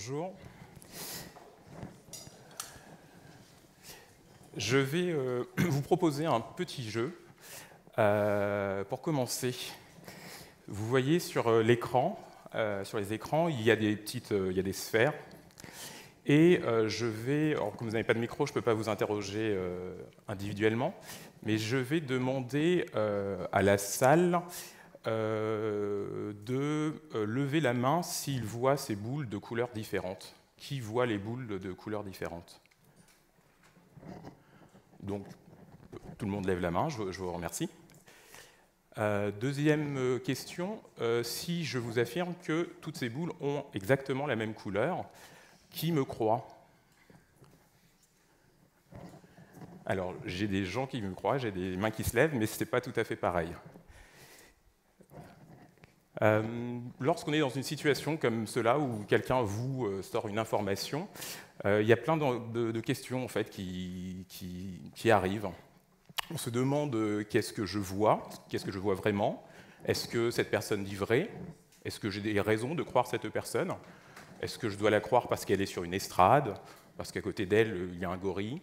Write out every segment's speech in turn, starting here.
Bonjour. Je vais vous proposer un petit jeu. Pour commencer, vous voyez sur l'écran, sur les écrans, il y a des sphères. Et je vais, alors comme vous n'avez pas de micro, je ne peux pas vous interroger individuellement, mais je vais demander à la salle de lever la main s'il voit ces boules de couleurs différentes. Qui voit les boules de couleurs différentes? Donc, tout le monde lève la main, je vous remercie. Deuxième question, si je vous affirme que toutes ces boules ont exactement la même couleur, qui me croit? Alors, j'ai des gens qui me croient, j'ai des mains qui se lèvent, mais ce n'est pas tout à fait pareil. Lorsqu'on est dans une situation comme cela, où quelqu'un vous sort une information, il y a plein de questions en fait, qui arrivent. On se demande qu'est-ce que je vois vraiment? Est-ce que cette personne dit vrai? Est-ce que j'ai des raisons de croire cette personne? Est-ce que je dois la croire parce qu'elle est sur une estrade, parce qu'à côté d'elle, il y a un gorille,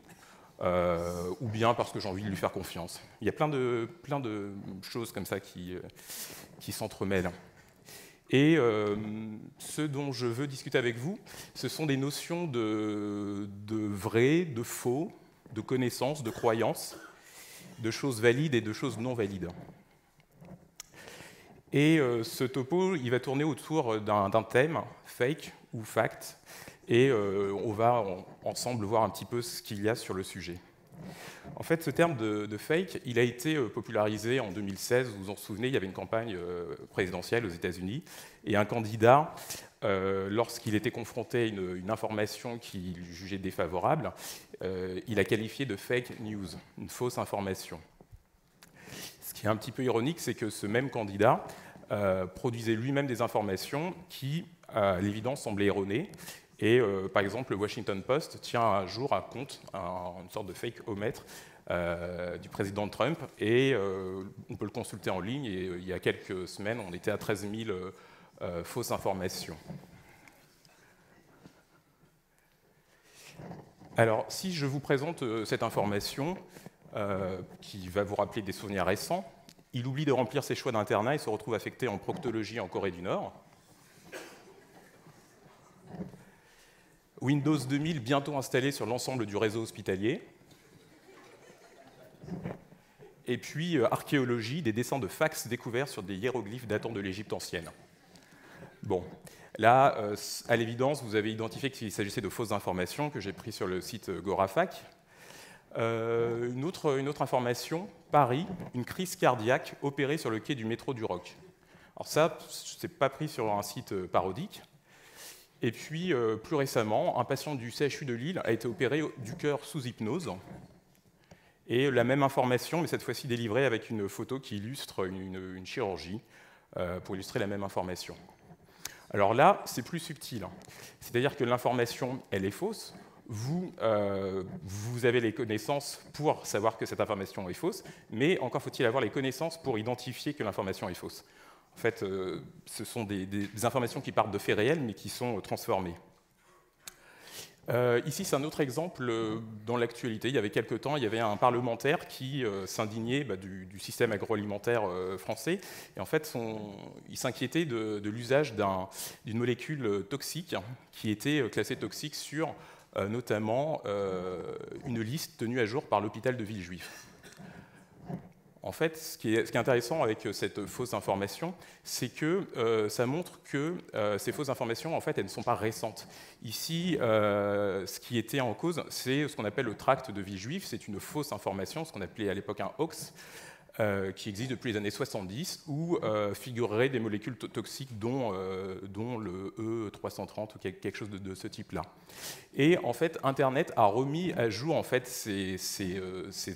ou bien parce que j'ai envie de lui faire confiance? Il y a plein de choses comme ça qui s'entremêlent. Et ce dont je veux discuter avec vous, ce sont des notions de vrai, de faux, de connaissance, de croyance, de choses valides et de choses non valides. Et ce topo, il va tourner autour d'un thème, fake ou fact, et on va ensemble voir un petit peu ce qu'il y a sur le sujet. En fait, ce terme de fake, il a été popularisé en 2016. Vous vous en souvenez, il y avait une campagne présidentielle aux États-Unis, et un candidat, lorsqu'il était confronté à une information qu'il jugeait défavorable, il a qualifié de fake news, une fausse information. Ce qui est un petit peu ironique, c'est que ce même candidat produisait lui-même des informations qui, à l'évidence, semblaient erronées. Et par exemple, le Washington Post tient un jour à compte une sorte de fake-omètre du président Trump, et on peut le consulter en ligne, et il y a quelques semaines, on était à 13 000 fausses informations. Alors, si je vous présente cette information, qui va vous rappeler des souvenirs récents, il oublie de remplir ses choix d'internat et se retrouve affecté en proctologie en Corée du Nord. Windows 2000 bientôt installé sur l'ensemble du réseau hospitalier. Et puis, archéologie, des dessins de fax découverts sur des hiéroglyphes datant de l'Égypte ancienne. Bon, là, à l'évidence, vous avez identifié qu'il s'agissait de fausses informations que j'ai prises sur le site Gorafac. Une autre information, Paris, une crise cardiaque opérée sur le quai du métro du Roc. Alors ça, c'est pas pris sur un site parodique. Et puis, plus récemment, un patient du CHU de Lille a été opéré du cœur sous hypnose. Et la même information, mais cette fois-ci délivrée avec une photo qui illustre une chirurgie, pour illustrer la même information. Alors là, c'est plus subtil. C'est-à-dire que l'information, elle est fausse. Vous avez les connaissances pour savoir que cette information est fausse, mais encore faut-il avoir les connaissances pour identifier que l'information est fausse. En fait, ce sont des informations qui partent de faits réels, mais qui sont transformées. Ici, c'est un autre exemple dans l'actualité. Il y avait quelque temps, il y avait un parlementaire qui s'indignait du système agroalimentaire français. Et en fait, il s'inquiétait de l'usage d'une molécule toxique qui était classée toxique sur notamment une liste tenue à jour par l'hôpital de Villejuif. En fait, ce qui est intéressant avec cette fausse information, c'est que ça montre que ces fausses informations, en fait, elles ne sont pas récentes. Ici, ce qui était en cause, c'est ce qu'on appelle le tract de Villejuif. C'est une fausse information, ce qu'on appelait à l'époque un hoax, qui existe depuis les années 70, où figureraient des molécules toxiques, dont le E330 ou quelque chose de ce type-là. Et en fait, Internet a remis à jour en fait, ces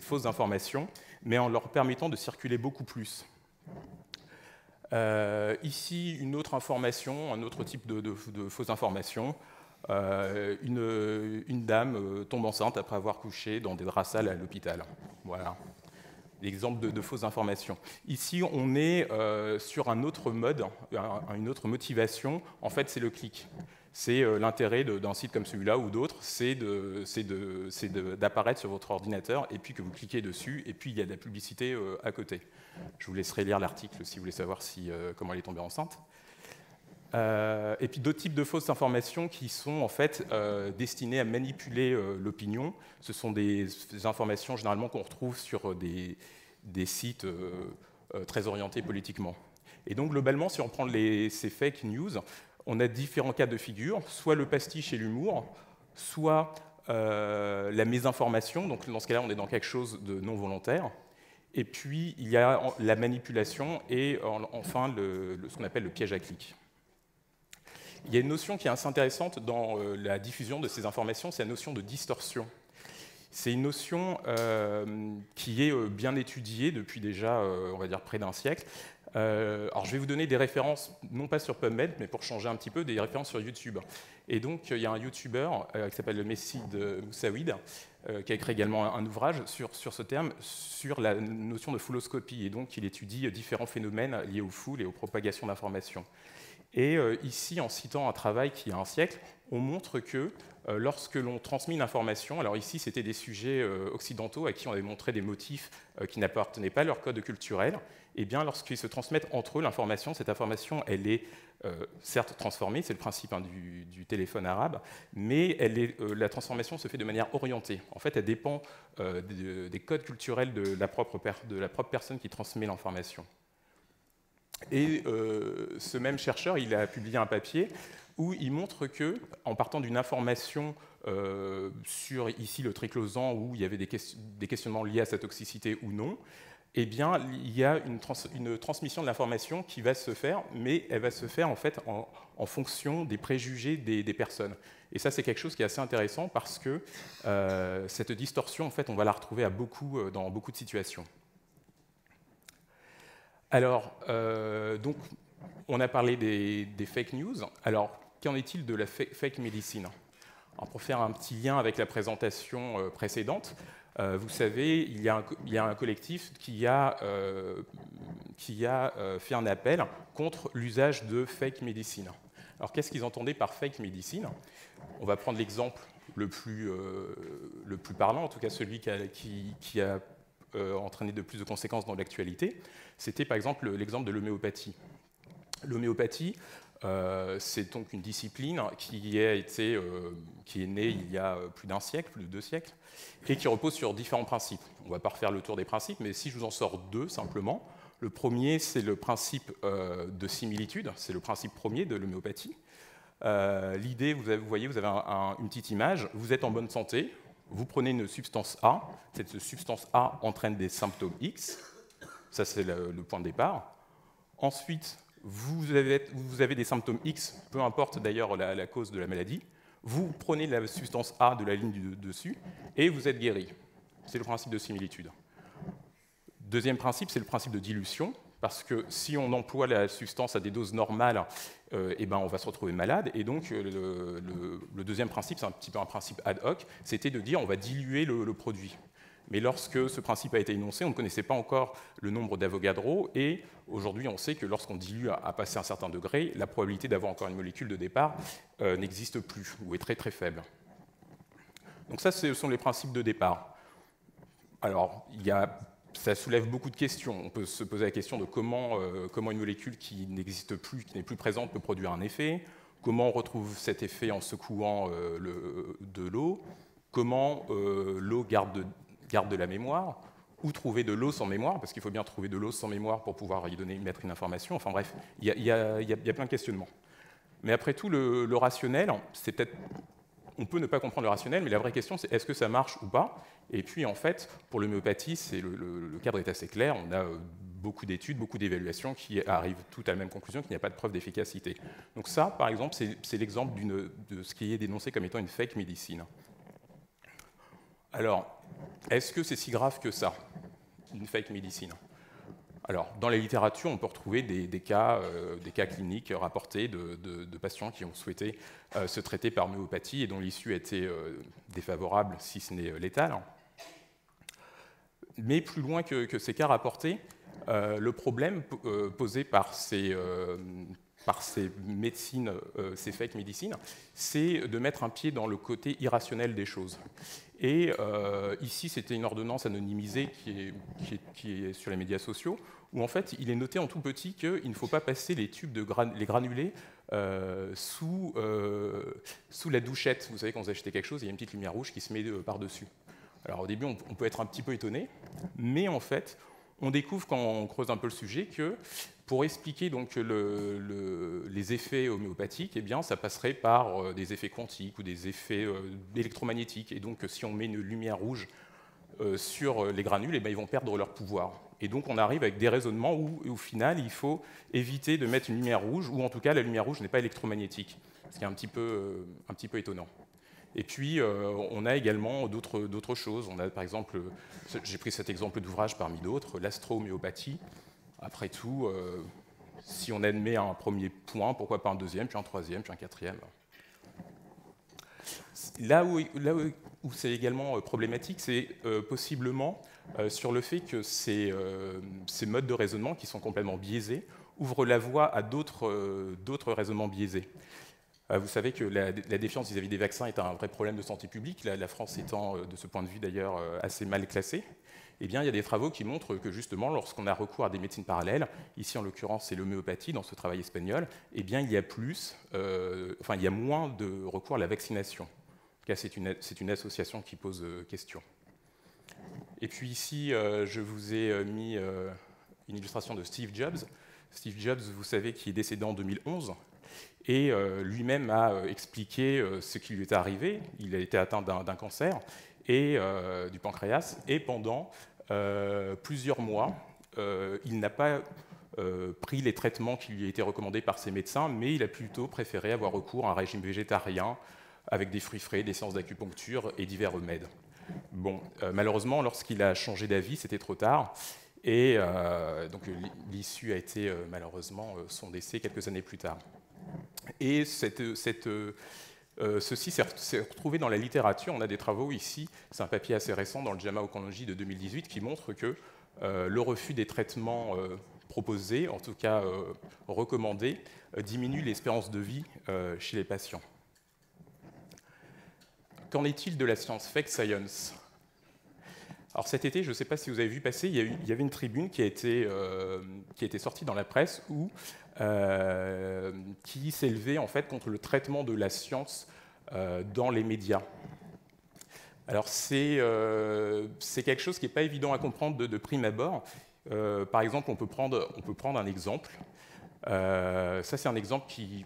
fausses informations, mais en leur permettant de circuler beaucoup plus. Ici, une autre information, un autre type de fausse information. Une dame tombe enceinte après avoir couché dans des draps sales à l'hôpital. Voilà. L'exemple de fausses informations. Ici, on est sur un autre mode, une autre motivation. En fait, c'est le clic. C'est l'intérêt d'un site comme celui-là ou d'autres, c'est d'apparaître sur votre ordinateur et puis que vous cliquez dessus et puis il y a de la publicité à côté. Je vous laisserai lire l'article si vous voulez savoir comment elle est tombée enceinte. Et puis d'autres types de fausses informations qui sont en fait destinées à manipuler l'opinion. Ce sont des informations généralement qu'on retrouve sur des sites très orientés politiquement. Et donc globalement, si on prend ces fake news, on a différents cas de figure, soit le pastiche et l'humour, soit la mésinformation, donc dans ce cas-là, on est dans quelque chose de non volontaire. Et puis, il y a la manipulation et enfin ce qu'on appelle le piège à clic. Il y a une notion qui est assez intéressante dans la diffusion de ces informations, c'est la notion de distorsion. C'est une notion qui est bien étudiée depuis déjà, on va dire, près d'un siècle. Alors, je vais vous donner des références, non pas sur PubMed, mais pour changer un petit peu, des références sur YouTube. Et donc, il y a un YouTuber qui s'appelle le Messid Moussaouid, qui a écrit également un ouvrage sur ce terme, sur la notion de fouloscopie. Et donc, il étudie différents phénomènes liés aux foules et aux propagations d'informations. Et ici, en citant un travail qui a un siècle, on montre que lorsque l'on transmet une information, alors ici c'était des sujets occidentaux à qui on avait montré des motifs qui n'appartenaient pas à leur code culturel, et bien lorsqu'ils se transmettent entre eux l'information, cette information elle est certes transformée, c'est le principe du téléphone arabe, mais la transformation se fait de manière orientée. En fait, elle dépend des codes culturels de la propre personne qui transmet l'information. Et ce même chercheur, il a publié un papier où il montre que, en partant d'une information sur ici le triclosan, où il y avait des questionnements liés à sa toxicité ou non, eh bien, il y a une transmission de l'information qui va se faire, mais elle va se faire en fait en fonction des préjugés des personnes. Et ça, c'est quelque chose qui est assez intéressant parce que cette distorsion, en fait, on va la retrouver dans beaucoup de situations. Alors, donc, on a parlé des fake news. Alors, qu'en est-il de la fake medicine? Alors, pour faire un petit lien avec la présentation précédente, vous savez, il y a un collectif qui a fait un appel contre l'usage de fake medicine. Alors, qu'est-ce qu'ils entendaient par fake medicine? On va prendre l'exemple le plus parlant, en tout cas celui qui a entraîné de plus de conséquences dans l'actualité. C'était par exemple l'exemple de l'homéopathie. L'homéopathie, c'est donc une discipline qui est née il y a plus d'un siècle, plus de 2 siècles, et qui repose sur différents principes. On ne va pas refaire le tour des principes, mais si je vous en sors 2 simplement. Le premier, c'est le principe de similitude, c'est le principe premier de l'homéopathie. L'idée, vous voyez, vous avez une petite image, vous êtes en bonne santé, vous prenez une substance A, cette substance A entraîne des symptômes X, ça c'est le point de départ. Ensuite, vous avez des symptômes X, peu importe d'ailleurs la cause de la maladie, vous prenez la substance A de la ligne du dessus et vous êtes guéri. C'est le principe de similitude. Deuxième principe, c'est le principe de dilution, parce que si on emploie la substance à des doses normales, eh ben on va se retrouver malade. Et donc le deuxième principe, c'est un petit peu un principe ad hoc, c'était de dire on va diluer le produit. Mais lorsque ce principe a été énoncé, on ne connaissait pas encore le nombre d'Avogadro, et aujourd'hui on sait que lorsqu'on dilue à passer un certain degré, la probabilité d'avoir encore une molécule de départ n'existe plus, ou est très très faible. Donc ça, ce sont les principes de départ. Alors, ça soulève beaucoup de questions. On peut se poser la question de comment une molécule qui n'existe plus, qui n'est plus présente, peut produire un effet, comment on retrouve cet effet en secouant de l'eau, comment l'eau garde de la mémoire, ou trouver de l'eau sans mémoire, parce qu'il faut bien trouver de l'eau sans mémoire pour pouvoir y mettre une information. Enfin bref, il y a plein de questionnements. Mais après tout, le rationnel, c'est peut-être... On peut ne pas comprendre le rationnel, mais la vraie question, c'est est-ce que ça marche ou pas? Et puis, en fait, pour l'homéopathie, le cadre est assez clair. On a beaucoup d'études, beaucoup d'évaluations qui arrivent toutes à la même conclusion, qu'il n'y a pas de preuve d'efficacité. Donc ça, par exemple, c'est l'exemple de ce qui est dénoncé comme étant une fake médecine. Alors, est-ce que c'est si grave que ça, une fake médecine? Alors, dans la littérature, on peut retrouver des cas cliniques rapportés de patients qui ont souhaité se traiter par homéopathie et dont l'issue a été défavorable, si ce n'est létale. Mais plus loin que ces cas rapportés, le problème posé par par ces médecines, ces fake médecines, c'est de mettre un pied dans le côté irrationnel des choses. Et ici, c'était une ordonnance anonymisée qui est sur les médias sociaux, où en fait, il est noté en tout petit qu'il ne faut pas passer les tubes les granulés sous la douchette. Vous savez, quand vous achetez quelque chose, il y a une petite lumière rouge qui se met par-dessus. Alors au début, on peut être un petit peu étonné, mais en fait, on découvre quand on creuse un peu le sujet que pour expliquer donc les effets homéopathiques, eh bien, ça passerait par des effets quantiques ou des effets électromagnétiques. Et donc, si on met une lumière rouge sur les granules, eh bien, ils vont perdre leur pouvoir. Et donc, on arrive avec des raisonnements où, au final, il faut éviter de mettre une lumière rouge, ou en tout cas, la lumière rouge n'est pas électromagnétique, ce qui est un petit peu étonnant. Et puis, on a également d'autres choses. On a, par exemple, j'ai pris cet exemple d'ouvrage parmi d'autres, l'astro-homéopathie. Après tout, si on admet un premier point, pourquoi pas un deuxième, puis un troisième, puis un quatrième. Là où c'est également problématique, c'est possiblement sur le fait que ces modes de raisonnement, qui sont complètement biaisés, ouvrent la voie à d'autres raisonnements biaisés. Vous savez que la défiance vis-à-vis des vaccins est un vrai problème de santé publique, la France étant, de ce point de vue d'ailleurs, assez mal classée. Eh bien, il y a des travaux qui montrent que justement, lorsqu'on a recours à des médecines parallèles, ici en l'occurrence c'est l'homéopathie dans ce travail espagnol, eh bien, il y a moins de recours à la vaccination. En tout cas, c'est une association qui pose question. Et puis ici, je vous ai mis une illustration de Steve Jobs. Steve Jobs, vous savez, qui est décédé en 2011. Et lui-même a expliqué ce qui lui était arrivé. Il a été atteint d'un cancer du pancréas, et pendant plusieurs mois, il n'a pas pris les traitements qui lui étaient recommandés par ses médecins, mais il a plutôt préféré avoir recours à un régime végétarien avec des fruits frais, des séances d'acupuncture et divers remèdes. Bon, malheureusement, lorsqu'il a changé d'avis, c'était trop tard. Et donc l'issue a été malheureusement son décès quelques années plus tard. Et ceci s'est retrouvé dans la littérature. On a des travaux ici, c'est un papier assez récent dans le JAMA Oncology de 2018 qui montre que le refus des traitements proposés, en tout cas recommandés, diminue l'espérance de vie chez les patients. Qu'en est-il de la science fake science? Alors cet été, je ne sais pas si vous avez vu passer, il y avait une tribune qui a été sortie dans la presse qui s'élevait en fait contre le traitement de la science dans les médias. Alors c'est quelque chose qui n'est pas évident à comprendre de prime abord. Par exemple, on peut prendre un exemple. Ça, c'est un exemple qui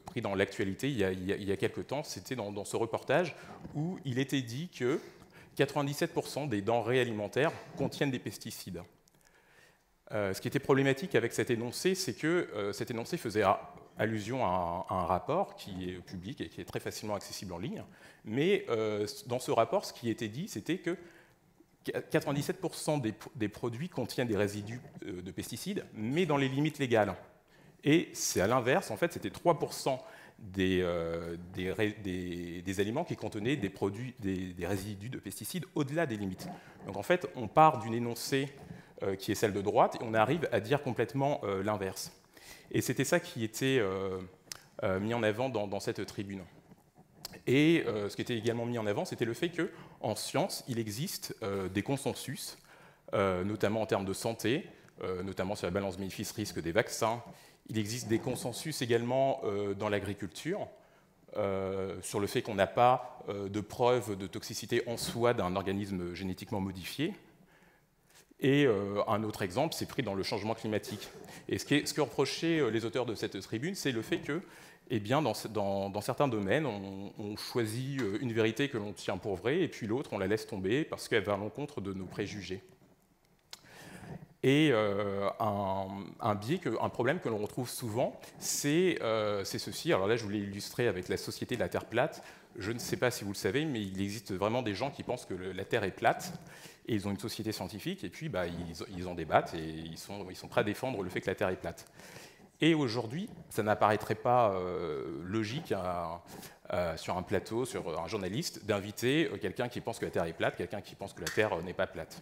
pris dans l'actualité il y a quelques temps. C'était dans ce reportage où il était dit que 97% des denrées alimentaires contiennent des pesticides. Ce qui était problématique avec cet énoncé, c'est que cet énoncé faisait allusion à un rapport qui est public et qui est très facilement accessible en ligne. Mais dans ce rapport, ce qui était dit, c'était que 97% des produits contiennent des résidus de pesticides, mais dans les limites légales. Et c'est à l'inverse, en fait, c'était 3% des aliments qui contenaient des résidus de pesticides au-delà des limites. Donc en fait, on part d'une énoncée qui est celle de droite, et on arrive à dire complètement l'inverse. Et c'était ça qui était mis en avant dans cette tribune. Et ce qui était également mis en avant, c'était le fait qu'en science, il existe des consensus, notamment en termes de santé, notamment sur la balance bénéfice-risque des vaccins. Il existe des consensus également dans l'agriculture, sur le fait qu'on n'a pas de preuve de toxicité en soi d'un organisme génétiquement modifié. Et un autre exemple, c'est pris dans le changement climatique. Et ce que reprochaient les auteurs de cette tribune, c'est le fait que, eh bien, dans certains domaines, on choisit une vérité que l'on tient pour vraie, et puis l'autre, on la laisse tomber parce qu'elle va à l'encontre de nos préjugés. Et un problème que l'on retrouve souvent, c'est ceci. Alors là, je voulais illustrer avec la Société de la Terre plate. Je ne sais pas si vous le savez, mais il existe vraiment des gens qui pensent que la Terre est plate, et ils ont une société scientifique, et puis ils en débattent, et ils sont prêts à défendre le fait que la Terre est plate. Et aujourd'hui, ça n'apparaîtrait pas logique sur un plateau, sur un journaliste, d'inviter quelqu'un qui pense que la Terre est plate, quelqu'un qui pense que la Terre n'est pas plate.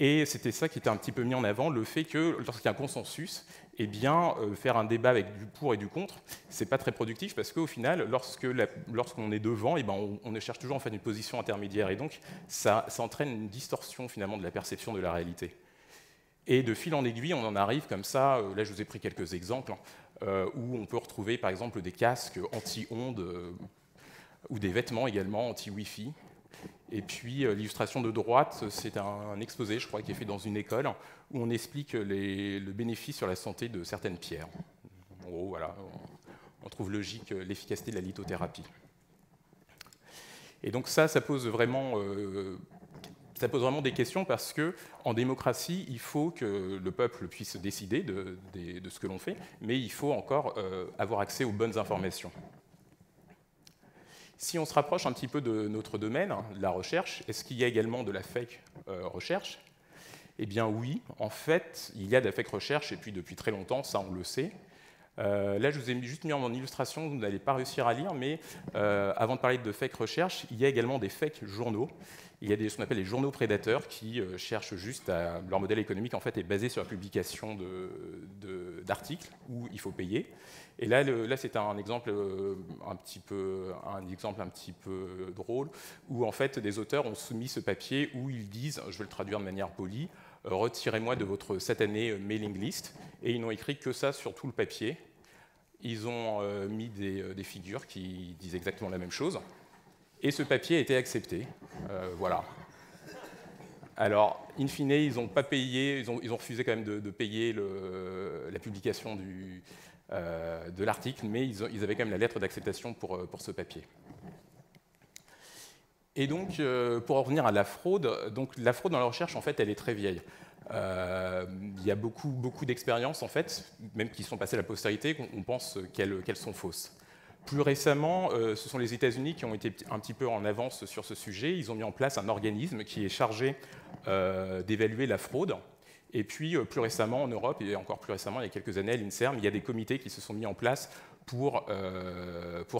Et c'était ça qui était un petit peu mis en avant, le fait que lorsqu'il y a un consensus, eh bien, faire un débat avec du pour et du contre, c'est pas très productif parce qu'au final, lorsqu'on est devant, eh ben, on cherche toujours en fait une position intermédiaire et donc ça entraîne une distorsion finalement de la perception de la réalité. Et de fil en aiguille, on en arrive comme ça, là je vous ai pris quelques exemples, où on peut retrouver par exemple des casques anti-ondes ou des vêtements également anti-Wi-Fi. Et puis l'illustration de droite, c'est un exposé, je crois, qui est fait dans une école, où on explique le bénéfice sur la santé de certaines pierres. En gros, voilà, on trouve logique l'efficacité de la lithothérapie. Et donc ça pose vraiment des questions parce qu'en démocratie, il faut que le peuple puisse décider de ce que l'on fait, mais il faut encore avoir accès aux bonnes informations. Si on se rapproche un petit peu de notre domaine, la recherche, est-ce qu'il y a également de la fake recherche? Eh bien oui, en fait, il y a de la fake recherche, et puis depuis très longtemps, ça on le sait. Là, je vous ai juste mis en illustration, vous n'allez pas réussir à lire, mais avant de parler de fake recherche, il y a également des fake journaux. Il y a ce qu'on appelle les journaux prédateurs qui cherchent juste à... Leur modèle économique, en fait, est basé sur la publication d'articles où il faut payer. Et là c'est un exemple un petit peu drôle, où en fait des auteurs ont soumis ce papier où ils disent, je vais le traduire de manière polie, retirez-moi de votre satanée mailing list, et ils n'ont écrit que ça sur tout le papier. Ils ont mis des figures qui disent exactement la même chose, et ce papier a été accepté. Voilà. Alors, in fine, ils n'ont pas payé, ils ont refusé quand même de payer la publication de l'article, mais ils avaient quand même la lettre d'acceptation pour ce papier. Et donc, pour en revenir à la fraude, donc la fraude dans la recherche, en fait, elle est très vieille. Il y a beaucoup d'expériences, en fait, même qui sont passées à la postérité, qu'on pense qu'elles sont fausses. Plus récemment, ce sont les États-Unis qui ont été un petit peu en avance sur ce sujet. Ils ont mis en place un organisme qui est chargé d'évaluer la fraude. Et puis, plus récemment, en Europe, et encore plus récemment, il y a quelques années, à l'INSERM, il y a des comités qui se sont mis en place pour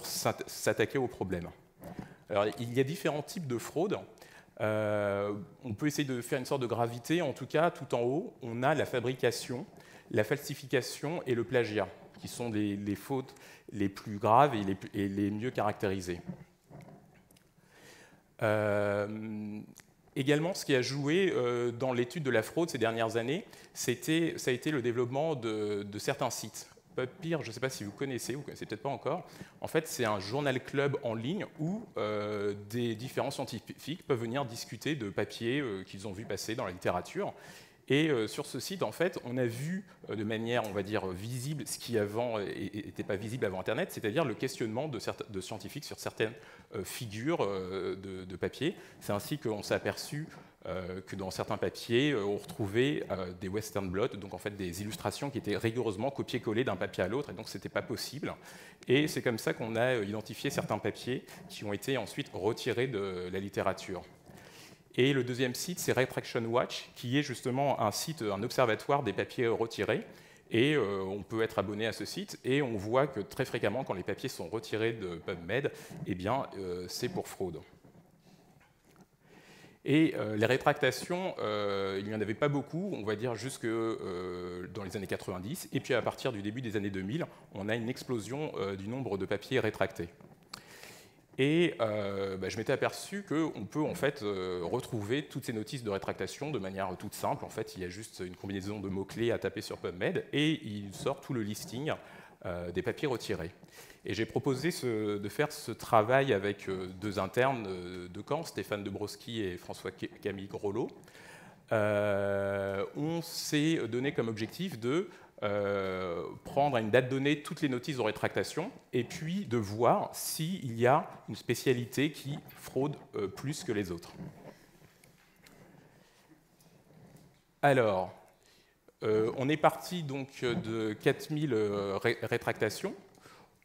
s'attaquer au problème. Alors, il y a différents types de fraude. On peut essayer de faire une sorte de gravité. En tout cas, tout en haut, on a la fabrication, la falsification et le plagiat, qui sont les fautes les plus graves et les mieux caractérisées. Également, ce qui a joué dans l'étude de la fraude ces dernières années, ça a été le développement de certains sites. PubPeer, je ne sais pas si vous connaissez peut-être pas encore. En fait, c'est un journal club en ligne où des différents scientifiques peuvent venir discuter de papiers qu'ils ont vus passer dans la littérature. Et sur ce site, en fait, on a vu de manière, on va dire, visible ce qui avant n'était pas visible avant Internet, c'est-à-dire le questionnement de scientifiques sur certaines figures de papier. C'est ainsi qu'on s'est aperçu que dans certains papiers, on retrouvait des western blots, donc en fait des illustrations qui étaient rigoureusement copiées-collées d'un papier à l'autre, et donc ce n'était pas possible. Et c'est comme ça qu'on a identifié certains papiers qui ont été ensuite retirés de la littérature. Et le deuxième site, c'est Retraction Watch, qui est justement un observatoire des papiers retirés. Et on peut être abonné à ce site, et on voit que très fréquemment, quand les papiers sont retirés de PubMed, eh bien, c'est pour fraude. Et les rétractations, il n'y en avait pas beaucoup, on va dire jusque dans les années 90, et puis à partir du début des années 2000, on a une explosion du nombre de papiers rétractés. Et je m'étais aperçu qu'on peut en fait retrouver toutes ces notices de rétractation de manière toute simple. En fait, il y a juste une combinaison de mots-clés à taper sur PubMed et il sort tout le listing des papiers retirés. Et j'ai proposé de faire ce travail avec deux internes de Caen, Stéphane Debrowski et François-Camille Grolot. On s'est donné comme objectif de prendre à une date donnée toutes les notices de rétractation et puis de voir s'il y a une spécialité qui fraude plus que les autres. Alors, on est parti donc de 4000 rétractations.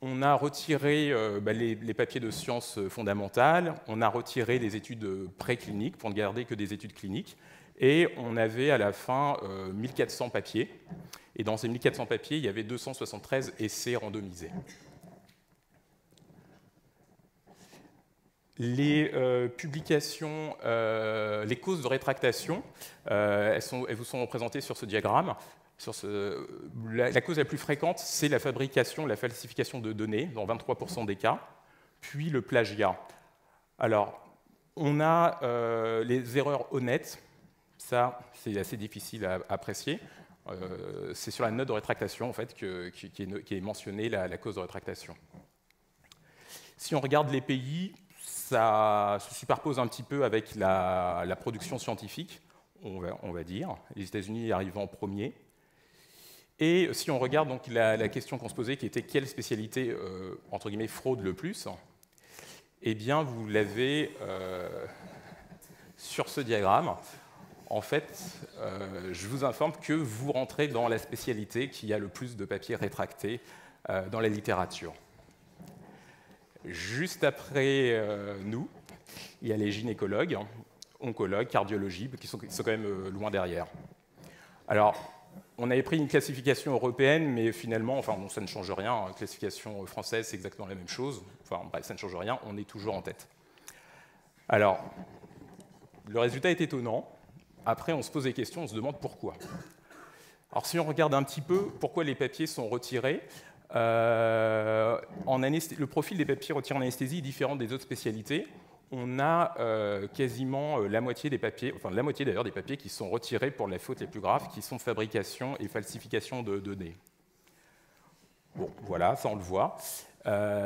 On a retiré les papiers de sciences fondamentales, on a retiré des études précliniques pour ne garder que des études cliniques, et on avait à la fin 1400 papiers. Et dans ces 1400 papiers, il y avait 273 essais randomisés. Les publications, les causes de rétractation, elles vous sont représentées sur ce diagramme. La cause la plus fréquente, c'est la fabrication, la falsification de données, dans 23% des cas, puis le plagiat. Alors, on a les erreurs honnêtes, ça, c'est assez difficile à apprécier. C'est sur la note de rétractation, en fait, qui est mentionnée la cause de rétractation. Si on regarde les pays, ça se superpose un petit peu avec la production scientifique, on va dire. Les États-Unis arrivent en premier. Et si on regarde donc la question qu'on se posait, qui était quelle spécialité, entre guillemets, fraude le plus, eh bien, vous l'avez sur ce diagramme. En fait, je vous informe que vous rentrez dans la spécialité qui a le plus de papiers rétractés dans la littérature. Juste après nous, il y a les gynécologues, oncologues, cardiologie, qui sont quand même loin derrière. Alors, on avait pris une classification européenne, mais finalement, enfin, bon, ça ne change rien. La classification française, c'est exactement la même chose. Enfin, bref, ça ne change rien, on est toujours en tête. Alors, le résultat est étonnant. Après, on se pose des questions, on se demande pourquoi. Alors, si on regarde un petit peu pourquoi les papiers sont retirés, le profil des papiers retirés en anesthésie est différent des autres spécialités. On a quasiment la moitié des papiers, enfin la moitié d'ailleurs des papiers qui sont retirés pour les fautes les plus graves, qui sont fabrication et falsification de données. Bon, voilà, ça on le voit.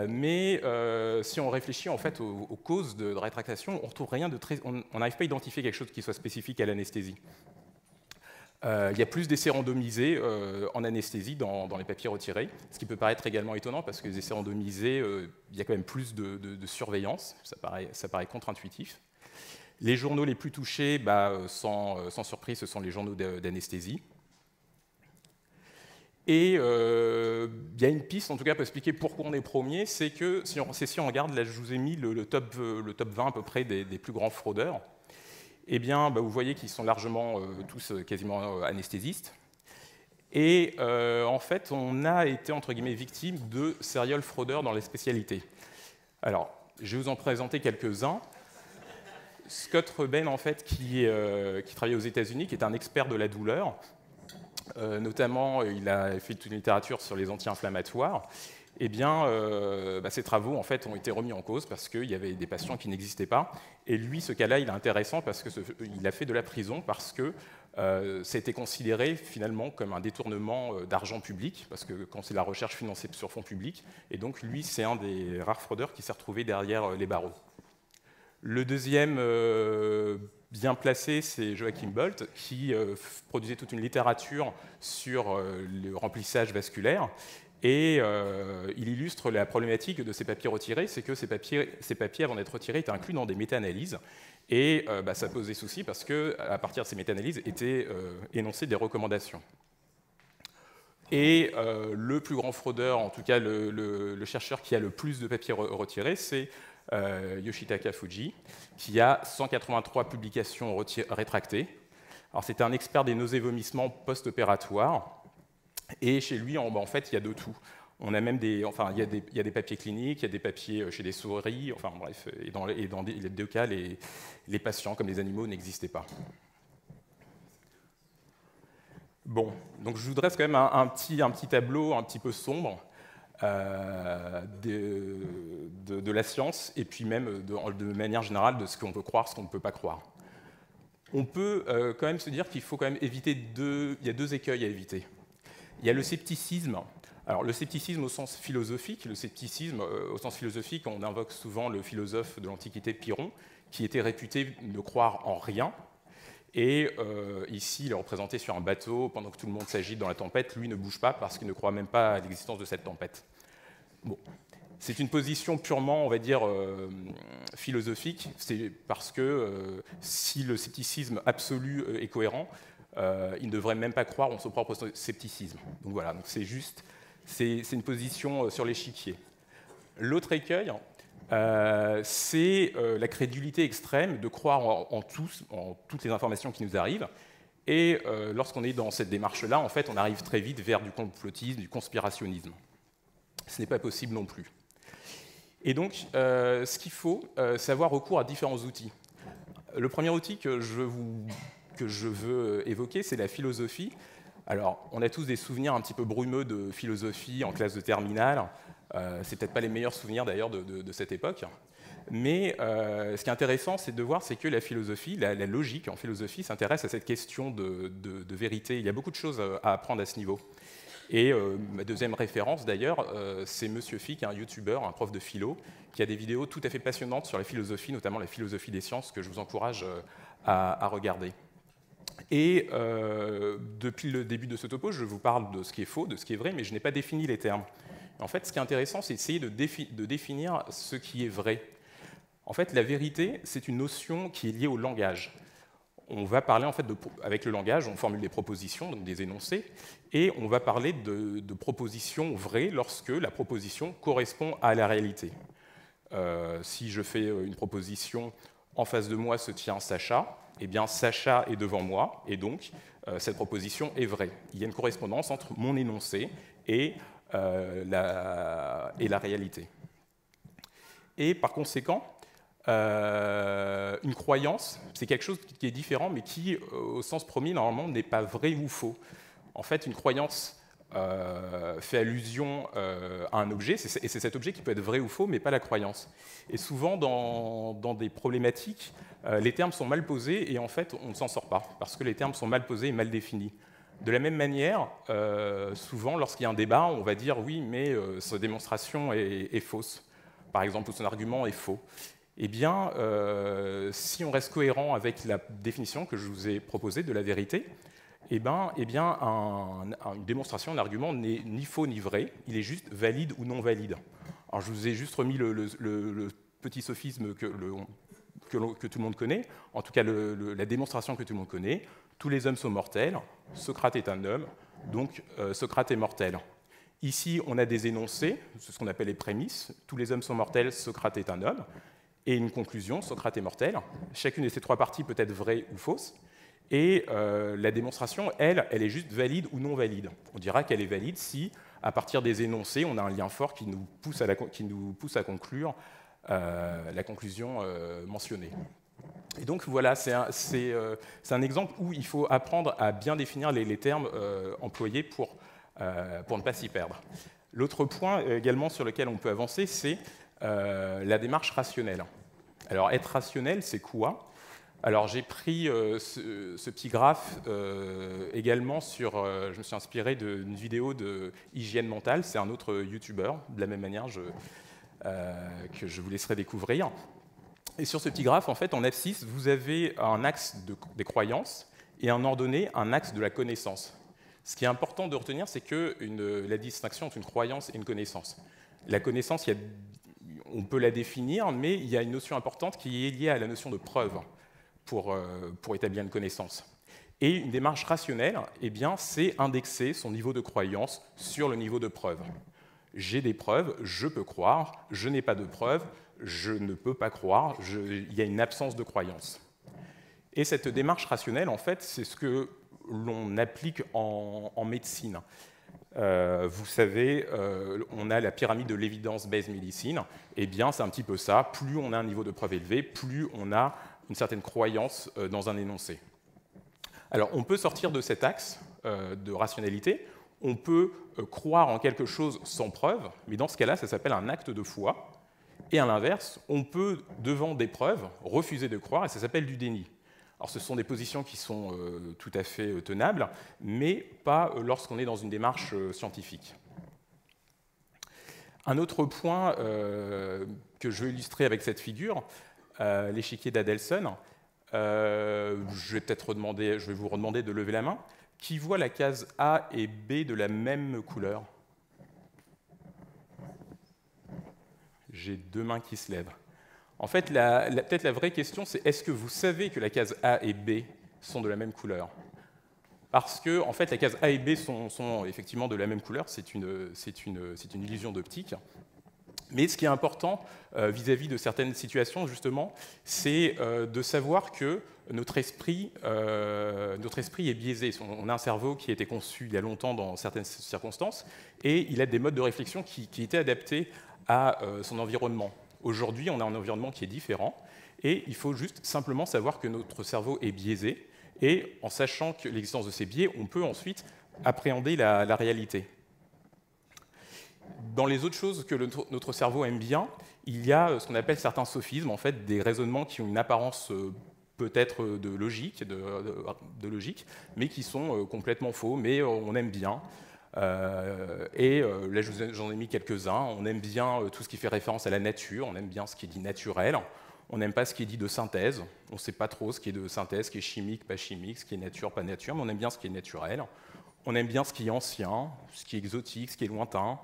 Mais si on réfléchit en fait aux causes de rétractation, on retrouve rien de très, on n'arrive pas à identifier quelque chose qui soit spécifique à l'anesthésie. Il y a plus d'essais randomisés en anesthésie dans les papiers retirés, ce qui peut paraître également étonnant parce que les essais randomisés, il y a quand même plus de surveillance, ça paraît contre-intuitif. Les journaux les plus touchés, sans surprise, ce sont les journaux d'anesthésie. Et il y a une piste, en tout cas, pour expliquer pourquoi on est premier, c'est que si on regarde, là je vous ai mis le top 20 à peu près des plus grands fraudeurs. Eh bien, vous voyez qu'ils sont largement tous quasiment anesthésistes. Et en fait, on a été, entre guillemets, victime de serial fraudeurs dans les spécialités. Alors, je vais vous en présenter quelques-uns. Scott Reuben, en fait, qui travaille aux États-Unis, qui est un expert de la douleur. Notamment, il a fait toute une littérature sur les anti-inflammatoires. Eh bien, ces travaux en fait, ont été remis en cause parce qu'il y avait des patients qui n'existaient pas. Et lui, ce cas-là, il est intéressant parce qu'il a fait de la prison parce que ça a été considéré finalement comme un détournement d'argent public, parce que quand c'est la recherche financée sur fonds publics, et donc lui, c'est un des rares fraudeurs qui s'est retrouvé derrière les barreaux. Le deuxième bien placé, c'est Joachim Bolt, qui produisait toute une littérature sur le remplissage vasculaire. Et il illustre la problématique de ces papiers retirés, c'est que ces papiers, avant d'être retirés, étaient inclus dans des méta-analyses. Et ça pose des soucis parce qu'à partir de ces méta-analyses étaient énoncées des recommandations. Et le plus grand fraudeur, en tout cas le chercheur qui a le plus de papiers retirés, c'est Yoshitaka Fuji, qui a 183 publications rétractées. Alors c'est un expert des nausées-vomissements post-opératoires. Et chez lui, en fait, il y a de tout. On a même il y a des papiers cliniques, il y a des papiers chez des souris, enfin bref, et dans les deux cas, les patients, comme les animaux, n'existaient pas. Bon, donc je vous dresse quand même un petit tableau un petit peu sombre de la science, et puis même de manière générale de ce qu'on peut croire, ce qu'on ne peut pas croire. On peut quand même se dire qu'il faut quand même éviter il y a deux écueils à éviter. Il y a le scepticisme. Alors, le scepticisme au sens philosophique. Le scepticisme au sens philosophique, on invoque souvent le philosophe de l'Antiquité Pyrrhon, qui était réputé ne croire en rien. Et ici, il est représenté sur un bateau, pendant que tout le monde s'agite dans la tempête. Lui ne bouge pas parce qu'il ne croit même pas à l'existence de cette tempête. Bon. C'est une position purement, on va dire, philosophique. C'est parce que si le scepticisme absolu est cohérent, il ne devrait même pas croire en son propre scepticisme. Donc voilà, c'est une position sur l'échiquier. L'autre écueil, c'est la crédulité extrême de croire en toutes les informations qui nous arrivent. Et lorsqu'on est dans cette démarche-là, en fait, on arrive très vite vers du complotisme, du conspirationnisme. Ce n'est pas possible non plus. Et donc, ce qu'il faut, c'est avoir recours à différents outils. Le premier outil que je veux évoquer, c'est la philosophie. Alors, on a tous des souvenirs un petit peu brumeux de philosophie en classe de terminale. C'est peut-être pas les meilleurs souvenirs d'ailleurs de cette époque. Mais ce qui est intéressant, c'est de voir que la philosophie, la logique en philosophie, s'intéresse à cette question de vérité. Il y a beaucoup de choses à apprendre à ce niveau. Et ma deuxième référence, d'ailleurs, c'est Monsieur Fick, un youtubeur, un prof de philo, qui a des vidéos tout à fait passionnantes sur la philosophie, notamment la philosophie des sciences, que je vous encourage à regarder. Et depuis le début de ce topo, je vous parle de ce qui est faux, de ce qui est vrai, mais je n'ai pas défini les termes. En fait, ce qui est intéressant, c'est d'essayer de définir ce qui est vrai. En fait, la vérité, c'est une notion qui est liée au langage. On va parler, en fait, avec le langage, on formule des propositions, donc des énoncés, et on va parler de propositions vraies lorsque la proposition correspond à la réalité. Si je fais une proposition, en face de moi se tient Sacha, eh bien Sacha est devant moi, et donc cette proposition est vraie. Il y a une correspondance entre mon énoncé et la réalité. Et par conséquent, une croyance, c'est quelque chose qui est différent, mais qui, au sens premier, normalement, n'est pas vrai ou faux. En fait, une croyance fait allusion à un objet, et c'est cet objet qui peut être vrai ou faux, mais pas la croyance. Et souvent, dans des problématiques, les termes sont mal posés, et en fait, on ne s'en sort pas, parce que les termes sont mal posés et mal définis. De la même manière, souvent, lorsqu'il y a un débat, on va dire « oui, mais sa démonstration est fausse », par exemple, ou son argument est faux. Eh bien, si on reste cohérent avec la définition que je vous ai proposée de la vérité, une démonstration, un argument n'est ni faux ni vrai, il est juste valide ou non valide. Alors, je vous ai juste remis le petit sophisme que tout le monde connaît, en tout cas la démonstration que tout le monde connaît. Tous les hommes sont mortels, Socrate est un homme, donc Socrate est mortel. Ici, on a des énoncés, c'est ce qu'on appelle les prémices. Tous les hommes sont mortels, Socrate est un homme. Et une conclusion, Socrate est mortel. Chacune de ces trois parties peut être vraie ou fausse. Et la démonstration, elle est juste valide ou non valide. On dira qu'elle est valide si, à partir des énoncés, on a un lien fort qui nous pousse à conclure la conclusion mentionnée. Et donc voilà, c'est un exemple où il faut apprendre à bien définir les termes employés pour ne pas s'y perdre. L'autre point également sur lequel on peut avancer, c'est la démarche rationnelle. Alors, être rationnel, c'est quoi? Alors, j'ai pris ce petit graphe également je me suis inspiré d'une vidéo de Hygiène Mentale, c'est un autre youtubeur, de la même manière que je vous laisserai découvrir. Et sur ce petit graphe, en fait, en F6, vous avez un axe des croyances et en ordonnée, un axe de la connaissance. Ce qui est important de retenir, c'est que la distinction entre une croyance et une connaissance. La connaissance, on peut la définir, mais il y a une notion importante qui est liée à la notion de preuve pour établir une connaissance. Et une démarche rationnelle, eh bien, c'est indexer son niveau de croyance sur le niveau de preuve. J'ai des preuves, je peux croire, je n'ai pas de preuves, je ne peux pas croire, il y a une absence de croyance. Et cette démarche rationnelle, en fait, c'est ce que l'on applique en médecine. Vous savez, on a la pyramide de l'evidence-based medicine. Eh bien, c'est un petit peu ça. Plus on a un niveau de preuve élevé, plus on a une certaine croyance dans un énoncé. Alors, on peut sortir de cet axe de rationalité. On peut croire en quelque chose sans preuve, mais dans ce cas-là, ça s'appelle un acte de foi. Et à l'inverse, on peut, devant des preuves, refuser de croire, et ça s'appelle du déni. Alors, ce sont des positions qui sont tout à fait tenables, mais pas lorsqu'on est dans une démarche scientifique. Un autre point que je veux illustrer avec cette figure, l'échiquier d'Adelson, je vais vous redemander de lever la main. Qui voit la case A et B de la même couleur? J'ai deux mains qui se lèvent. En fait, peut-être la vraie question, c'est est-ce que vous savez que la case A et B sont de la même couleur? Parce que, en fait, la case A et B sont effectivement de la même couleur, c'est une illusion d'optique. Mais ce qui est important vis-à-vis de certaines situations, justement, c'est de savoir que notre esprit est biaisé. On a un cerveau qui a été conçu il y a longtemps dans certaines circonstances, et il a des modes de réflexion qui étaient adaptés à son environnement. Aujourd'hui, on a un environnement qui est différent, et il faut juste simplement savoir que notre cerveau est biaisé, et en sachant que l'existence de ces biais, on peut ensuite appréhender la réalité. Dans les autres choses que notre cerveau aime bien, il y a ce qu'on appelle certains sophismes, en fait, des raisonnements qui ont une apparence peut-être de logique, mais qui sont complètement faux, mais on aime bien. Là, j'en ai mis quelques-uns. On aime bien tout ce qui fait référence à la nature, on aime bien ce qui est dit naturel, on n'aime pas ce qui est dit de synthèse, on ne sait pas trop ce qui est de synthèse, ce qui est chimique, pas chimique, ce qui est nature, pas nature, mais on aime bien ce qui est naturel. On aime bien ce qui est ancien, ce qui est exotique, ce qui est lointain.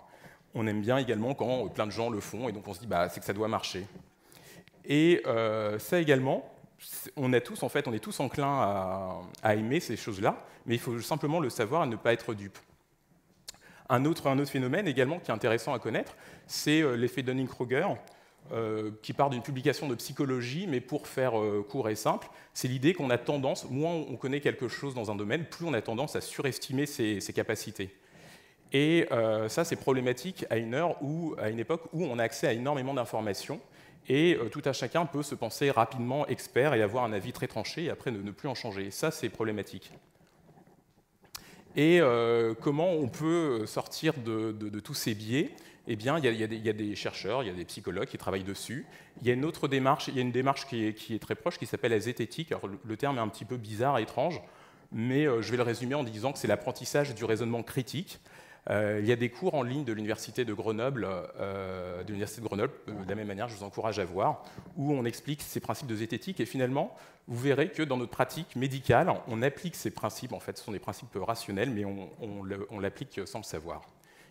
On aime bien également quand plein de gens le font, et donc on se dit bah, c'est que ça doit marcher. Et ça également, on est tous enclins à aimer ces choses-là, mais il faut simplement le savoir et ne pas être dupe. Un autre phénomène également qui est intéressant à connaître, c'est l'effet Dunning-Kruger, qui part d'une publication de psychologie, mais pour faire court et simple, c'est l'idée qu'on a tendance, moins on connaît quelque chose dans un domaine, plus on a tendance à surestimer ses capacités. Et ça, c'est problématique à une époque où on a accès à énormément d'informations, et tout un chacun peut se penser rapidement expert et avoir un avis très tranché, et après ne plus en changer. Ça, c'est problématique. Et comment on peut sortir de tous ces biais? Eh bien, il y a des chercheurs, il y a des psychologues qui travaillent dessus. Il y a une autre démarche, il y a une démarche qui est très proche, qui s'appelle la zététique. Alors, le terme est un petit peu bizarre, étrange, mais je vais le résumer en disant que c'est l'apprentissage du raisonnement critique. Il y a des cours en ligne de l'Université de Grenoble, de la même manière, je vous encourage à voir, où on explique ces principes de zététique, et finalement, vous verrez que dans notre pratique médicale, on applique ces principes, en fait, ce sont des principes rationnels, mais on l'applique sans le savoir.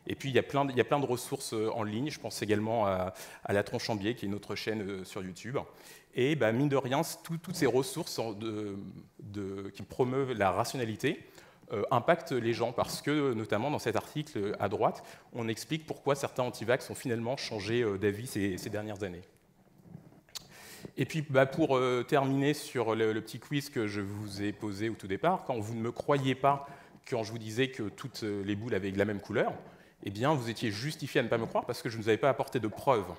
Et puis, il y a plein de ressources en ligne, je pense également à La Tronchambier, qui est une autre chaîne sur YouTube. Et mine de rien, toutes ces ressources qui promeuvent la rationalité impactent les gens, parce que, notamment dans cet article à droite, on explique pourquoi certains antivax ont finalement changé d'avis ces dernières années. Et puis, pour terminer sur le petit quiz que je vous ai posé au tout départ, quand vous ne me croyez pas quand je vous disais que toutes les boules avaient la même couleur, eh bien, vous étiez justifié à ne pas me croire parce que je ne vous avais pas apporté de preuves.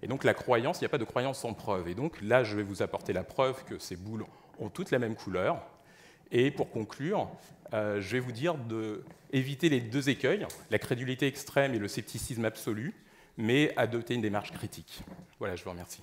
Et donc, la croyance, il n'y a pas de croyance sans preuve. Et donc, là, je vais vous apporter la preuve que ces boules ont toutes la même couleur. Et pour conclure, je vais vous dire d'éviter les deux écueils, la crédulité extrême et le scepticisme absolu, mais adopter une démarche critique. Voilà, je vous remercie.